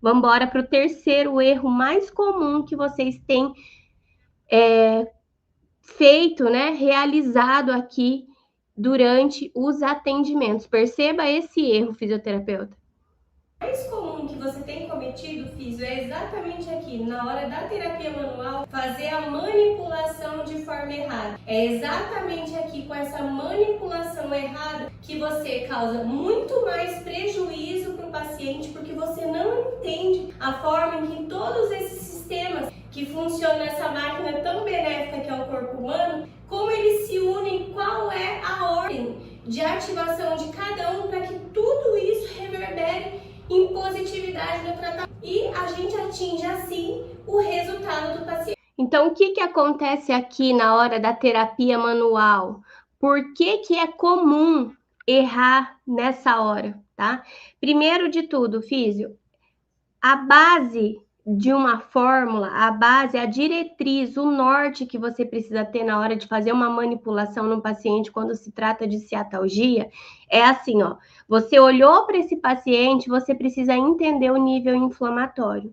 Vamos embora para o terceiro erro mais comum que vocês têm feito, né, realizado aqui durante os atendimentos. Perceba esse erro, fisioterapeuta. O mais comum que você tem cometido, físio, é exatamente aqui, na hora da terapia manual, fazer a manipulação de forma errada. É exatamente aqui, com essa manipulação errada, que você causa muito mais prejuízo para o paciente, porque você não entende a forma em que todos esses sistemas que funcionam nessa máquina tão benéfica que é o corpo humano, como eles se unem, qual é a ordem de ativação de cada um para que tudo isso reverbere em positividade no tratamento e a gente atinge assim o resultado do paciente. Então, o que acontece aqui na hora da terapia manual? Por que é comum errar nessa hora, tá? Primeiro de tudo, físio, a base de uma fórmula, a base, a diretriz, o norte que você precisa ter na hora de fazer uma manipulação no paciente quando se trata de ciatalgia, é assim, ó. Você olhou para esse paciente, você precisa entender o nível inflamatório.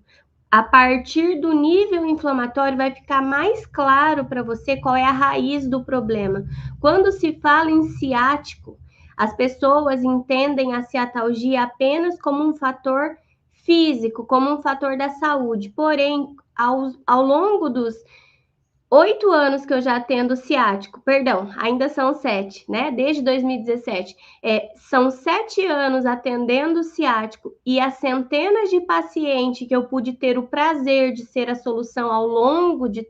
A partir do nível inflamatório vai ficar mais claro para você qual é a raiz do problema. Quando se fala em ciático, as pessoas entendem a ciatalgia apenas como um fator físico, como um fator da saúde. Porém, ao longo dos 8 anos que eu já atendo ciático, perdão, ainda são 7, né? Desde 2017. São 7 anos atendendo ciático e as centenas de pacientes que eu pude ter o prazer de ser a solução ao longo de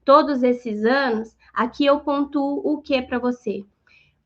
todos esses anos, aqui eu pontuo o que para você?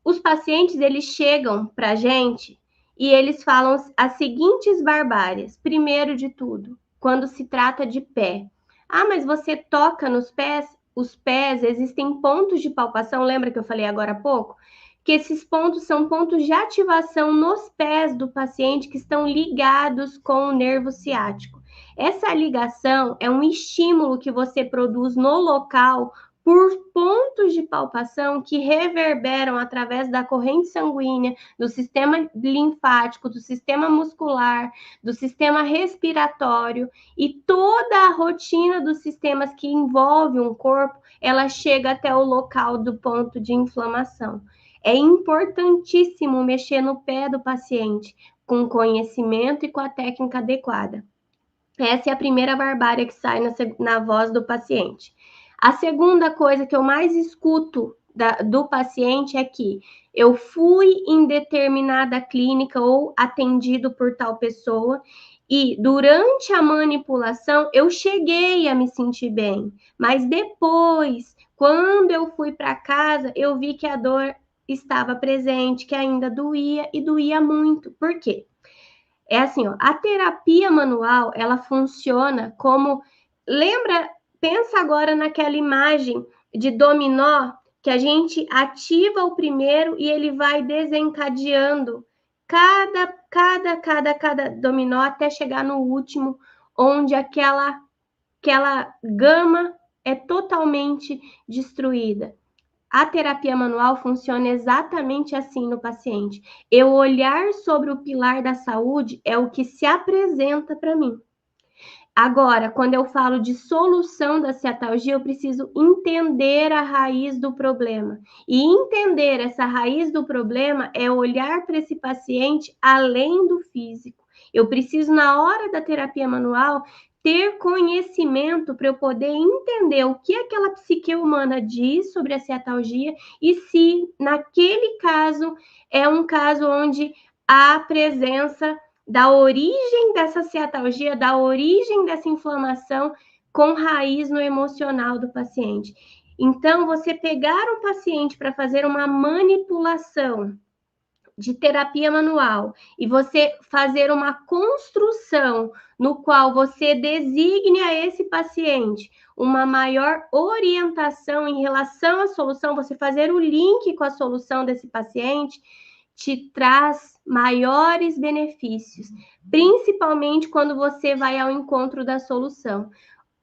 Os pacientes, eles chegam para a gente e eles falam as seguintes barbáries. Primeiro de tudo, quando se trata de pé. Ah, mas você toca nos pés? Os pés, existem pontos de palpação, lembra que eu falei agora há pouco? Que esses pontos são pontos de ativação nos pés do paciente que estão ligados com o nervo ciático. Essa ligação é um estímulo que você produz no local por pontos de palpação que reverberam através da corrente sanguínea, do sistema linfático, do sistema muscular, do sistema respiratório e toda a rotina dos sistemas que envolve um corpo, ela chega até o local do ponto de inflamação. É importantíssimo mexer no pé do paciente com conhecimento e com a técnica adequada. Essa é a primeira barbárie que sai na voz do paciente. A segunda coisa que eu mais escuto do paciente é que eu fui em determinada clínica ou atendido por tal pessoa e durante a manipulação eu cheguei a me sentir bem, mas depois, quando eu fui para casa, eu vi que a dor estava presente, que ainda doía e doía muito. Por quê? É assim, ó, a terapia manual, ela funciona como, lembra, pensa agora naquela imagem de dominó, que a gente ativa o primeiro e ele vai desencadeando cada dominó até chegar no último, onde aquela gama é totalmente destruída. A terapia manual funciona exatamente assim no paciente. Eu olhar sobre o pilar da saúde é o que se apresenta para mim. Agora, quando eu falo de solução da ciatalgia, eu preciso entender a raiz do problema. E entender essa raiz do problema é olhar para esse paciente além do físico. Eu preciso, na hora da terapia manual, ter conhecimento para eu poder entender o que aquela psique humana diz sobre a ciatalgia e se, naquele caso, é um caso onde há presença da origem dessa ciatalgia, da origem dessa inflamação com raiz no emocional do paciente. Então, você pegar um paciente para fazer uma manipulação de terapia manual e você fazer uma construção no qual você designe a esse paciente uma maior orientação em relação à solução, você fazer o link com a solução desse paciente, te traz maiores benefícios, principalmente quando você vai ao encontro da solução.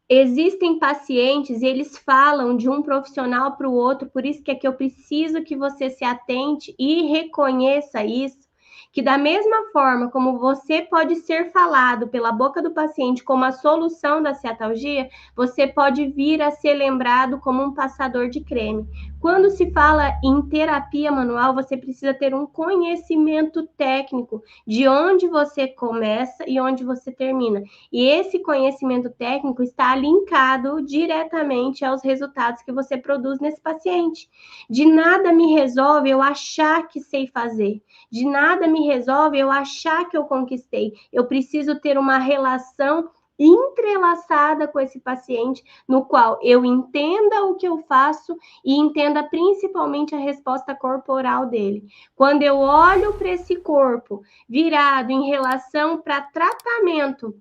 Existem pacientes e eles falam de um profissional para o outro, por isso que é que eu preciso que você se atente e reconheça isso, que da mesma forma como você pode ser falado pela boca do paciente como a solução da ciatalgia, você pode vir a ser lembrado como um passador de creme. Quando se fala em terapia manual, você precisa ter um conhecimento técnico de onde você começa e onde você termina. E esse conhecimento técnico está linkado diretamente aos resultados que você produz nesse paciente. De nada me resolve eu achar que sei fazer. De nada me resolve eu achar que eu conquistei. Eu preciso ter uma relação entrelaçada com esse paciente, no qual eu entenda o que eu faço e entenda principalmente a resposta corporal dele. Quando eu olho para esse corpo virado em relação para tratamento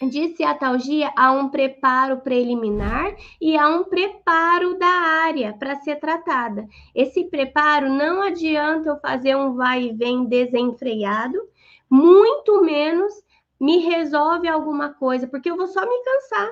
de ciatalgia, há um preparo preliminar e há um preparo da área para ser tratada. Esse preparo não adianta eu fazer um vai e vem desenfreado, muito menos me resolve alguma coisa, porque eu vou só me cansar.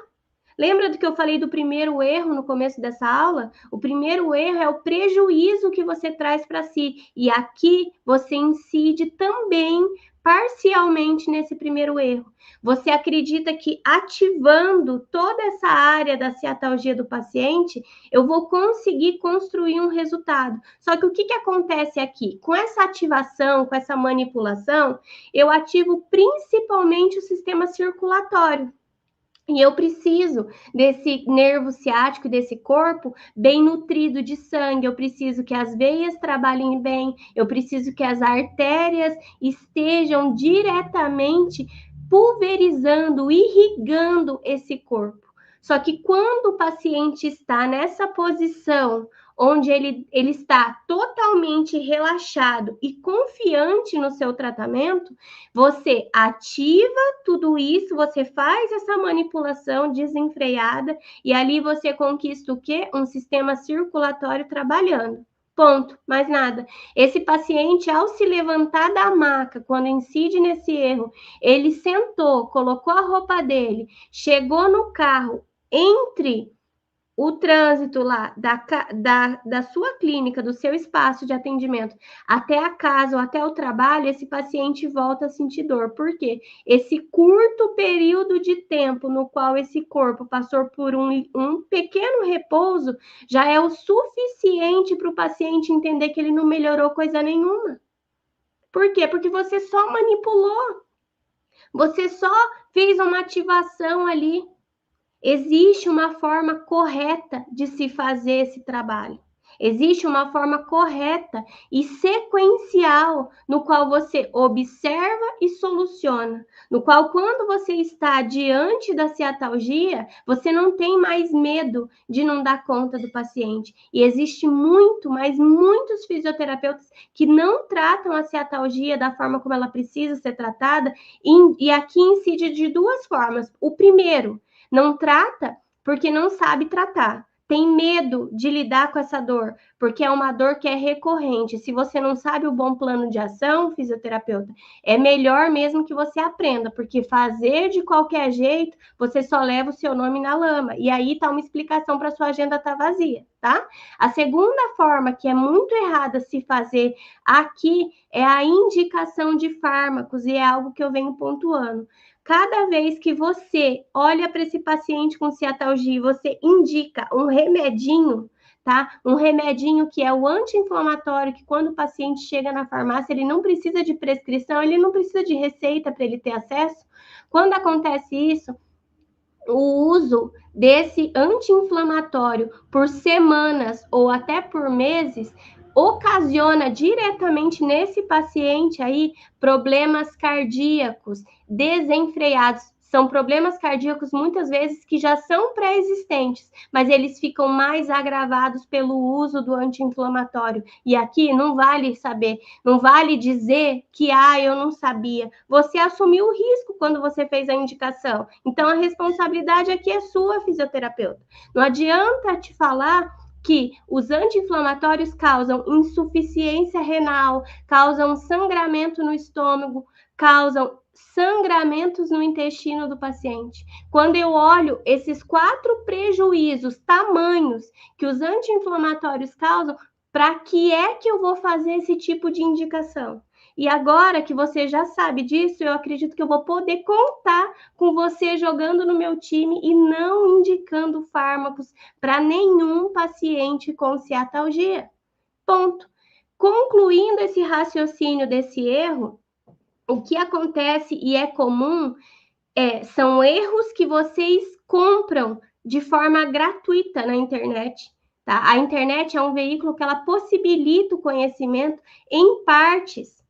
Lembra do que eu falei do primeiro erro no começo dessa aula? O primeiro erro é o prejuízo que você traz para si. E aqui você incide também parcialmente nesse primeiro erro. Você acredita que ativando toda essa área da ciatalgia do paciente, eu vou conseguir construir um resultado. Só que o que acontece aqui? Com essa ativação, com essa manipulação, eu ativo principalmente o sistema circulatório. E eu preciso desse nervo ciático, desse corpo bem nutrido de sangue. Eu preciso que as veias trabalhem bem. Eu preciso que as artérias estejam diretamente pulverizando, irrigando esse corpo. Só que quando o paciente está nessa posição onde ele está totalmente relaxado e confiante no seu tratamento, você ativa tudo isso, você faz essa manipulação desenfreada e ali você conquista o quê? Um sistema circulatório trabalhando. Ponto, mais nada. Esse paciente, ao se levantar da maca, quando incide nesse erro, ele sentou, colocou a roupa dele, chegou no carro, entre o trânsito lá da sua clínica, do seu espaço de atendimento, até a casa ou até o trabalho, esse paciente volta a sentir dor. Por quê? Esse curto período de tempo no qual esse corpo passou por um pequeno repouso já é o suficiente para o paciente entender que ele não melhorou coisa nenhuma. Por quê? Porque você só manipulou. Você só fez uma ativação ali. Existe uma forma correta de se fazer esse trabalho. Existe uma forma correta e sequencial no qual você observa e soluciona. No qual, quando você está diante da ciatalgia, você não tem mais medo de não dar conta do paciente. E existe muitos fisioterapeutas que não tratam a ciatalgia da forma como ela precisa ser tratada. E aqui incide de duas formas. O primeiro, não trata porque não sabe tratar. Tem medo de lidar com essa dor, porque é uma dor que é recorrente. Se você não sabe o bom plano de ação, fisioterapeuta, é melhor mesmo que você aprenda, porque fazer de qualquer jeito, você só leva o seu nome na lama. E aí tá uma explicação para sua agenda estar vazia, tá? A segunda forma que é muito errada se fazer aqui é a indicação de fármacos, e é algo que eu venho pontuando. Cada vez que você olha para esse paciente com ciatalgia e você indica um remedinho, tá? Um remedinho que é o anti-inflamatório, que quando o paciente chega na farmácia, ele não precisa de prescrição, ele não precisa de receita para ele ter acesso. Quando acontece isso, o uso desse anti-inflamatório por semanas ou até por meses ocasiona diretamente nesse paciente aí problemas cardíacos desenfreados. São problemas cardíacos muitas vezes que já são pré-existentes, mas eles ficam mais agravados pelo uso do anti-inflamatório. E aqui não vale saber, não vale dizer que eu não sabia. Você assumiu o risco quando você fez a indicação. Então a responsabilidade aqui é sua, fisioterapeuta. Não adianta te falar que os anti-inflamatórios causam insuficiência renal, causam sangramento no estômago, causam sangramentos no intestino do paciente. Quando eu olho esses 4 prejuízos tamanhos que os anti-inflamatórios causam, para que é que eu vou fazer esse tipo de indicação? E agora que você já sabe disso, eu acredito que eu vou poder contar com você jogando no meu time e não indicando fármacos para nenhum paciente com ciatalgia. Ponto. Concluindo esse raciocínio desse erro, o que acontece e é comum são erros que vocês compram de forma gratuita na internet. Tá? A internet é um veículo que ela possibilita o conhecimento em partes.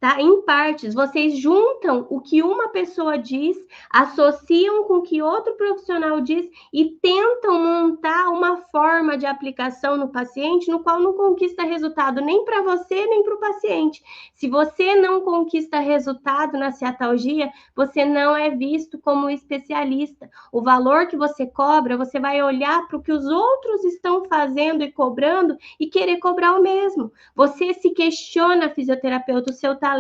Tá? Em partes, vocês juntam o que uma pessoa diz, associam com o que outro profissional diz e tentam montar uma forma de aplicação no paciente no qual não conquista resultado nem para você, nem para o paciente. Se você não conquista resultado na ciatalgia, você não é visto como especialista. O valor que você cobra, você vai olhar para o que os outros estão fazendo e cobrando e querer cobrar o mesmo. Você se questiona, fisioterapeuta, o seu talento,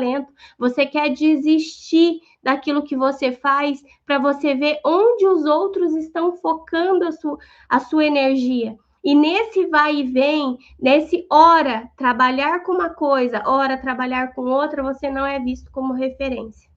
você quer desistir daquilo que você faz para você ver onde os outros estão focando a sua energia. E nesse vai e vem, nesse hora trabalhar com uma coisa, hora trabalhar com outra, você não é visto como referência.